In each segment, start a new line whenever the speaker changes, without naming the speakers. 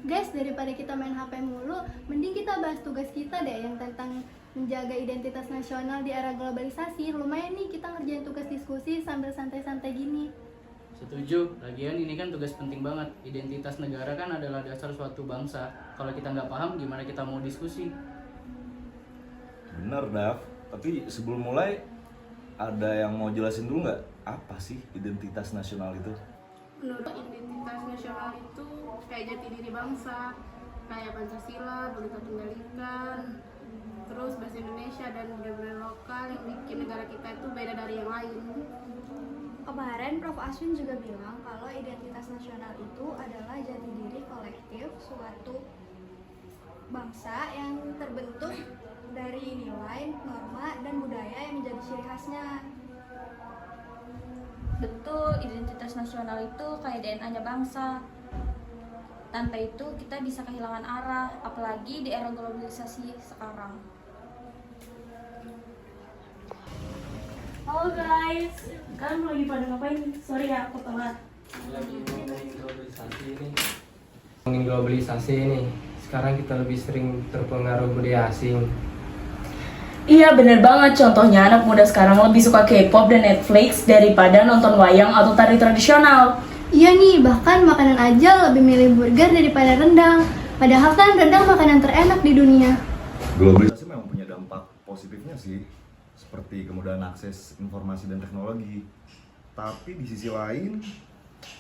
Guys, daripada kita main HP mulu, mending kita bahas tugas kita deh yang tentang menjaga identitas nasional di era globalisasi. Lumayan nih kita ngerjain tugas diskusi sambil santai-santai gini.
Setuju, lagian ini kan tugas penting banget. Identitas negara kan adalah dasar suatu bangsa. Kalau kita nggak paham, gimana kita mau diskusi?
Bener, Dav. Tapi sebelum mulai, ada yang mau jelasin dulu nggak? Apa sih identitas nasional itu?
Menurut identitas nasional itu kayak jati diri bangsa, kayak Pancasila, Bhinneka Tunggal Ika, terus bahasa Indonesia dan budaya lokal yang bikin negara kita itu beda dari yang lain.
Kemarin Prof. Aswin juga bilang kalau identitas nasional itu adalah jati diri kolektif suatu bangsa yang terbentuk dari nilai, norma, dan budaya yang menjadi ciri khasnya.
Betul, identitas nasional itu kayak DNA-nya bangsa. Tanpa itu kita bisa kehilangan arah, apalagi di era globalisasi sekarang.
Halo guys, kalian lagi pada ngapain? Sorry ya, aku telat.
Lagi ngomongin globalisasi ini. Sekarang kita lebih sering terpengaruh budaya asing.
Iya bener banget, contohnya anak muda sekarang lebih suka K-pop dan Netflix daripada nonton wayang atau tari tradisional.
Iya nih, bahkan makanan aja lebih milih burger daripada rendang. Padahal kan rendang makanan terenak di dunia.
Globalisasi memang punya dampak positifnya sih, seperti kemudahan akses informasi dan teknologi. Tapi di sisi lain,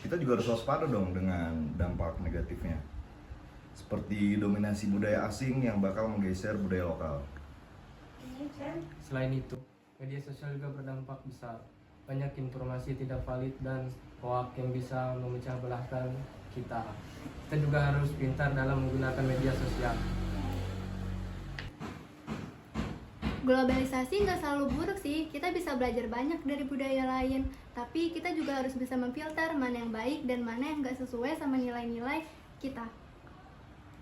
kita juga harus waspada dong dengan dampak negatifnya. Seperti dominasi budaya asing yang bakal menggeser budaya lokal.
Selain itu, media sosial juga berdampak besar. Banyak informasi tidak valid dan hoak yang bisa memecah belahkan kita. Kita juga harus pintar dalam menggunakan media sosial.
Globalisasi nggak selalu buruk sih, kita bisa belajar banyak dari budaya lain. Tapi kita juga harus bisa memfilter mana yang baik dan mana yang nggak sesuai sama nilai-nilai kita.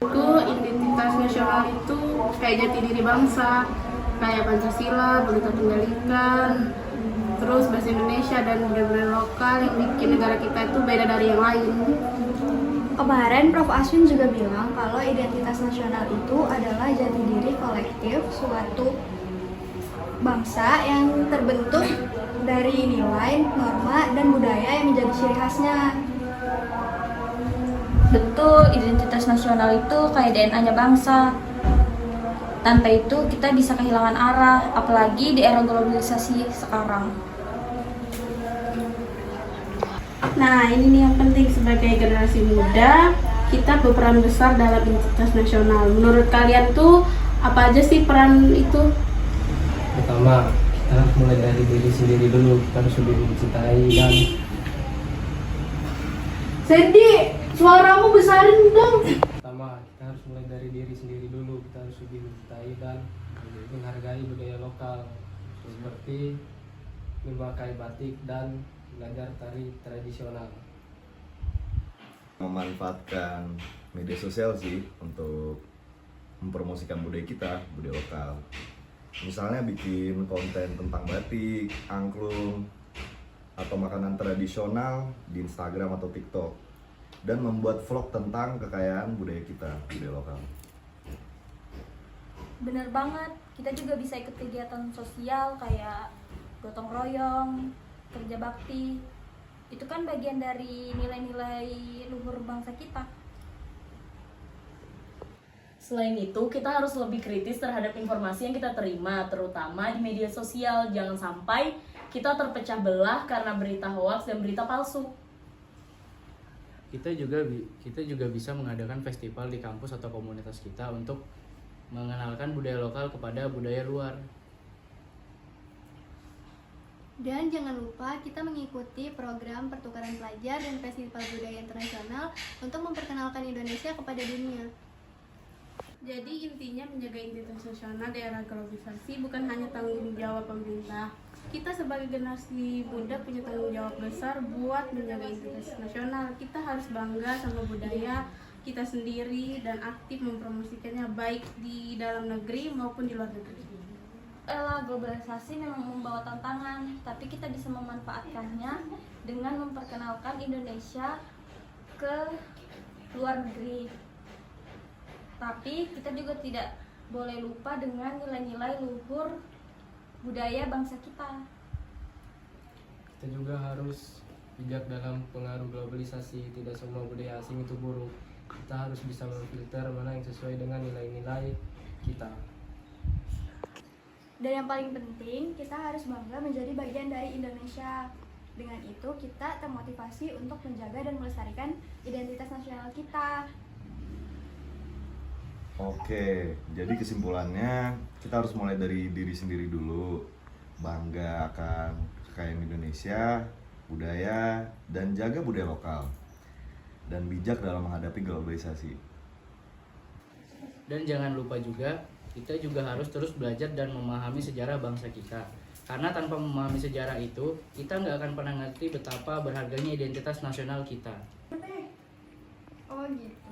Itu identitas nasional itu kayak jati diri bangsa, kayak Pancasila, Bhinneka Tunggal Ika, terus bahasa Indonesia dan budaya lokal yang bikin negara kita itu beda dari yang lain.
Kemarin Prof. Aswin juga bilang kalau identitas nasional itu adalah jati diri kolektif suatu bangsa yang terbentuk dari nilai, norma, dan budaya yang menjadi ciri khasnya.
Betul, identitas nasional itu kayak DNA-nya bangsa. Tanpa itu kita bisa kehilangan arah, apalagi di era globalisasi sekarang.
Nah, ini nih yang penting sebagai generasi muda, kita berperan besar dalam identitas nasional. Menurut kalian tuh apa aja sih peran itu?
Pertama, kita harus mulai dari diri sendiri dulu. Kita harus lebih mencintai dan
Sandy, suaramu besarin dong.
pertama, kita harus mulai dari diri sendiri dulu. Kita harus lebih mencintai dan menghargai budaya lokal, seperti memakai batik dan belajar tari tradisional.
Memanfaatkan media sosial sih untuk mempromosikan budaya kita, budaya lokal. Misalnya bikin konten tentang batik, angklung, atau makanan tradisional di Instagram atau TikTok, dan membuat vlog tentang kekayaan budaya kita, budaya lokal.
Bener banget, kita juga bisa ikut kegiatan sosial kayak gotong royong, kerja bakti. Itu kan bagian dari nilai-nilai luhur bangsa kita.
Selain itu, kita harus lebih kritis terhadap informasi yang kita terima, terutama di media sosial. Jangan sampai kita terpecah belah karena berita hoaks dan berita palsu.
Kita juga bisa mengadakan festival di kampus atau komunitas kita untuk mengenalkan budaya lokal kepada budaya luar.
Dan jangan lupa kita mengikuti program pertukaran pelajar dan festival budaya internasional untuk memperkenalkan Indonesia kepada dunia.
Jadi intinya menjaga identitas nasional di era globalisasi bukan hanya tanggung jawab pemerintah. Kita sebagai generasi muda punya tanggung jawab besar buat menjaga identitas nasional. Kita harus bangga sama budaya kita sendiri dan aktif mempromosikannya baik di dalam negeri maupun di luar negeri.
Globalisasi memang membawa tantangan, tapi kita bisa memanfaatkannya dengan memperkenalkan Indonesia ke luar negeri. Tapi kita juga tidak boleh lupa dengan nilai-nilai luhur budaya bangsa kita.
Kita juga harus bijak dalam pengaruh globalisasi. Tidak semua budaya asing itu buruk. Kita harus bisa memfilter mana yang sesuai dengan nilai-nilai kita.
Dan yang paling penting, kita harus bangga menjadi bagian dari Indonesia. Dengan itu, kita termotivasi untuk menjaga dan melestarikan identitas nasional kita.
Oke, jadi kesimpulannya kita harus mulai dari diri sendiri dulu. Bangga akan kekayaan Indonesia, budaya, dan jaga budaya lokal. Dan bijak dalam menghadapi globalisasi.
Dan jangan lupa juga, kita juga harus terus belajar dan memahami sejarah bangsa kita. Karena tanpa memahami sejarah itu, kita nggak akan pernah ngerti betapa berharganya identitas nasional kita.
Oh gitu.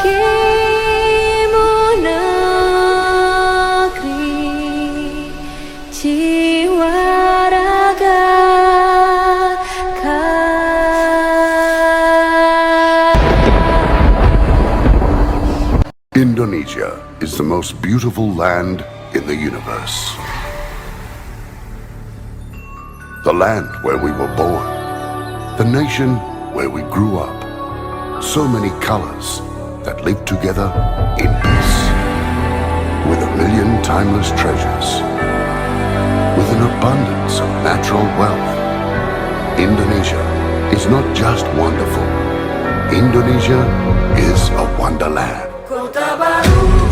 Bagimu negeri, jiwa raga
Indonesia is the most beautiful land in the universe. The land where we were born, the nation where we grew up. So many colors that live together in peace. With a million timeless treasures. With an abundance of natural wealth. Indonesia is not just wonderful. Indonesia is a wonderland.
Kota Baru.